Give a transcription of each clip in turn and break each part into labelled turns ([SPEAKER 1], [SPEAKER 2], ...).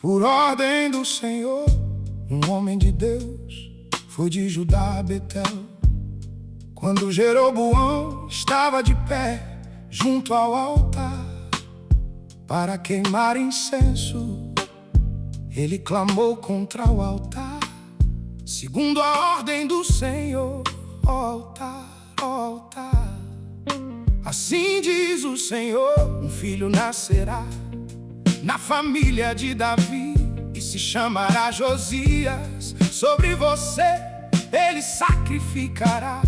[SPEAKER 1] Por ordem do Senhor, um homem de Deus foi de Judá a Betel. Quando Jeroboão estava de pé junto ao altar para queimar incenso, ele clamou contra o altar, segundo a ordem do Senhor. Ó altar, ó altar, assim diz o Senhor: um filho nascerá na família de Davi, e se chamará Josias. Sobre você ele sacrificará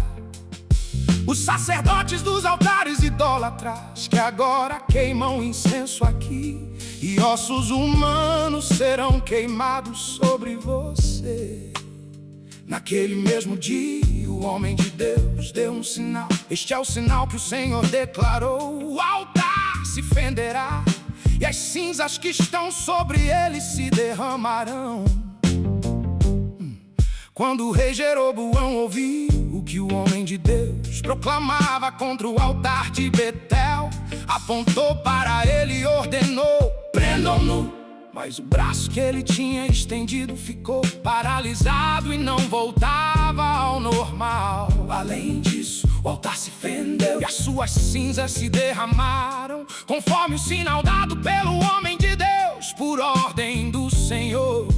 [SPEAKER 1] os sacerdotes dos altares idólatras, que agora queimam incenso aqui, e ossos humanos serão queimados sobre você. Naquele mesmo dia, o homem de Deus deu um sinal. Este é o sinal que o Senhor declarou: o altar se fenderá, e as cinzas que estão sobre ele se derramarão. Quando o rei Jeroboão ouviu o que o homem de Deus proclamava contra o altar de Betel, apontou para ele e ordenou: prendam-no. Mas o braço que ele tinha estendido ficou paralisado e não voltava ao normal. Além disso, o altar se fendeu e as suas cinzas se derramaram, conforme o sinal dado pelo homem de Deus, por ordem do Senhor.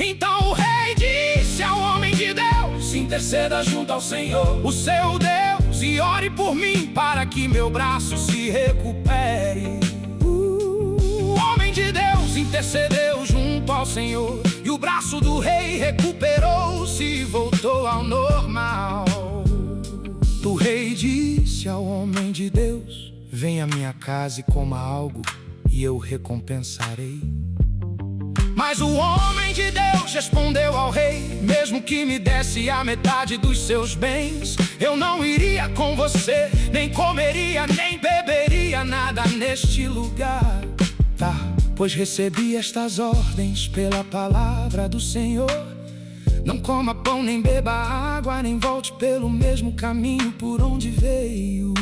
[SPEAKER 1] Então o rei disse ao homem de Deus: interceda junto ao Senhor, o seu Deus, e ore por mim para que meu braço se recupere. O homem de Deus intercedeu junto ao Senhor, e o braço do rei recuperou-se e voltou ao normal. O rei disse ao homem de Deus: venha à minha casa e coma algo, e eu recompensarei. Mas o homem de Deus respondeu ao rei: mesmo que me desse a metade dos seus bens, eu não iria com você, nem comeria, nem beberia nada neste lugar. Tá, pois recebi estas ordens pela palavra do Senhor: não coma pão, nem beba água, nem volte pelo mesmo caminho por onde veio.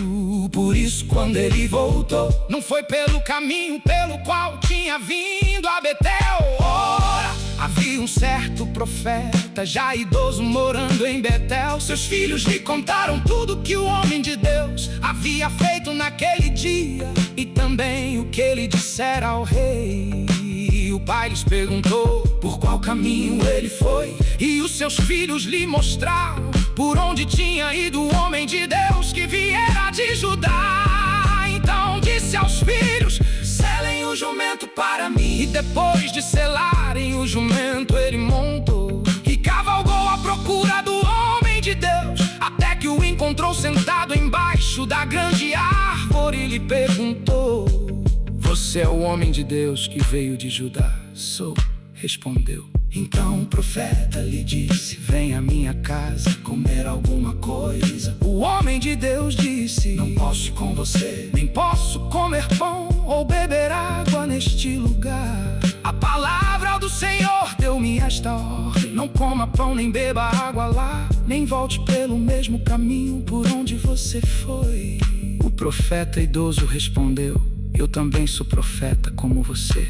[SPEAKER 1] Por isso, quando ele voltou, não foi pelo caminho pelo qual tinha vindo a Betel. Ora, havia um certo profeta já idoso morando em Betel. Seus filhos lhe contaram tudo que o homem de Deus havia feito naquele dia, e também o que ele dissera ao rei. E o pai lhes perguntou por qual caminho ele foi, e os seus filhos lhe mostraram por onde tinha ido o homem de Deus que viera de Judá. Então disse aos filhos: selem o jumento para mim. E depois de selarem o jumento, ele montou e cavalgou à procura do homem de Deus, até que o encontrou sentado embaixo da grande árvore e lhe perguntou: você é o homem de Deus que veio de Judá? Sou, respondeu. Então o profeta lhe disse: vem à minha casa comer alguma coisa. O homem de Deus disse: não posso ir com você, nem posso comer pão ou beber água neste lugar. A palavra do Senhor deu-me esta ordem: não coma pão nem beba água lá, nem volte pelo mesmo caminho por onde você foi. O profeta idoso respondeu: eu também sou profeta como você.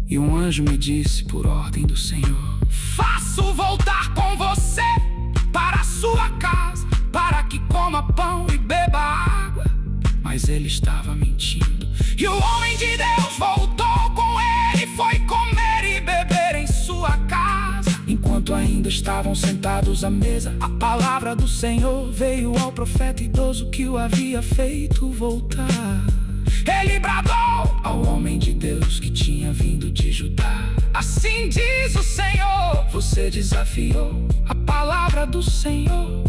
[SPEAKER 1] E um anjo me disse por ordem do Senhor: faço voltar com você para a sua casa, para que coma pão e beba água. Mas ele estava mentindo. E o homem de Deus voltou com ele e foi comer e beber em sua casa. Enquanto ainda estavam sentados à mesa, a palavra do Senhor veio ao profeta idoso que o havia feito voltar. Ele bradou ao homem de Deus que tinha vindo de Judá: assim diz o Senhor, você desafiou a palavra do Senhor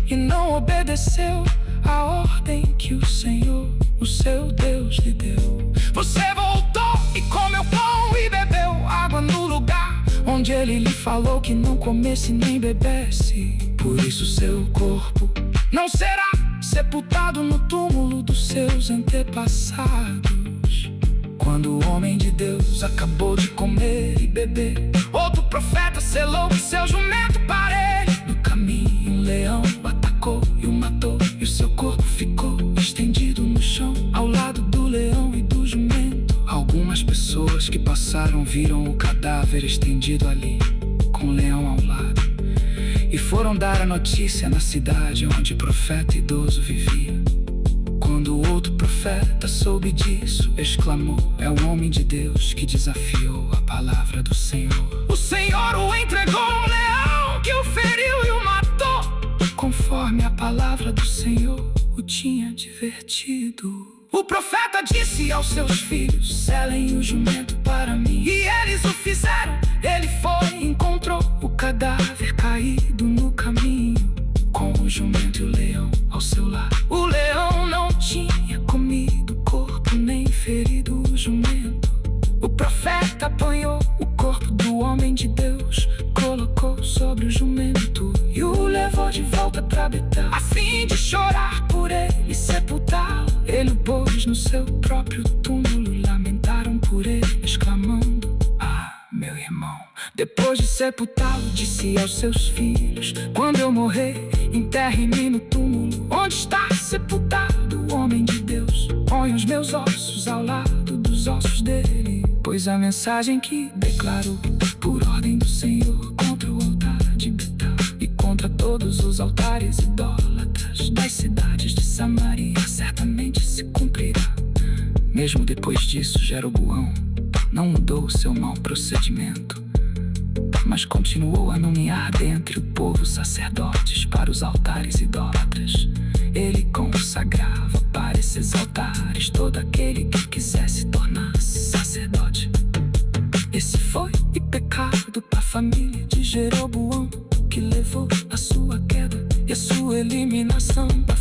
[SPEAKER 1] e não obedeceu a ordem que o Senhor, o seu Deus, lhe deu. Você voltou e comeu pão e bebeu água no lugar onde ele lhe falou que não comesse nem bebesse. Por isso seu corpo não será sepultado no túmulo dos seus antepassados. Quando o homem de Deus acabou de comer e beber, outro profeta selou o seu jumento para ele. No caminho um leão o atacou e o matou, e o seu corpo ficou estendido no chão, ao lado do leão e do jumento. Algumas pessoas que passaram viram foram dar a notícia na cidade onde o profeta idoso vivia. Quando o outro profeta soube disso, exclamou: é um homem de Deus que desafiou a palavra do Senhor. O Senhor o entregou a um leão que o feriu e o matou, conforme a palavra do Senhor o tinha advertido. O profeta disse aos seus filhos: selem o jumento para mim. E eles o fizeram. Ele foi e encontrou o cadáver caído no caminho, com o jumento e o leão ao seu lado. O leão não tinha comido o corpo nem ferido o jumento. O profeta apanhou o corpo do homem de Deus, colocou sobre o jumento e o levou de volta para Betel, a fim de chorar por ele e sepultá-lo. Ele o pôs no seu próprio túmulo, lamentaram por ele, exclamando: ah, meu irmão. Depois de sepultá-lo, disse aos seus filhos: quando eu morrer, enterre-me no túmulo onde está sepultado o homem de Deus. Põe os meus ossos ao lado dos ossos dele, pois a mensagem que declarou por ordem do Senhor contra o altar de Betel e contra todos os altares idólatras das cidades de Samaria certamente se cumprirá. Mesmo depois disso, Jeroboão não mudou o seu mau procedimento, mas continuou a nomear dentre o povo sacerdotes para os altares idólatras. Ele consagrava para esses altares todo aquele que quisesse tornar-se sacerdote. Esse foi o pecado da família de Jeroboão, que levou a sua queda e a sua eliminação da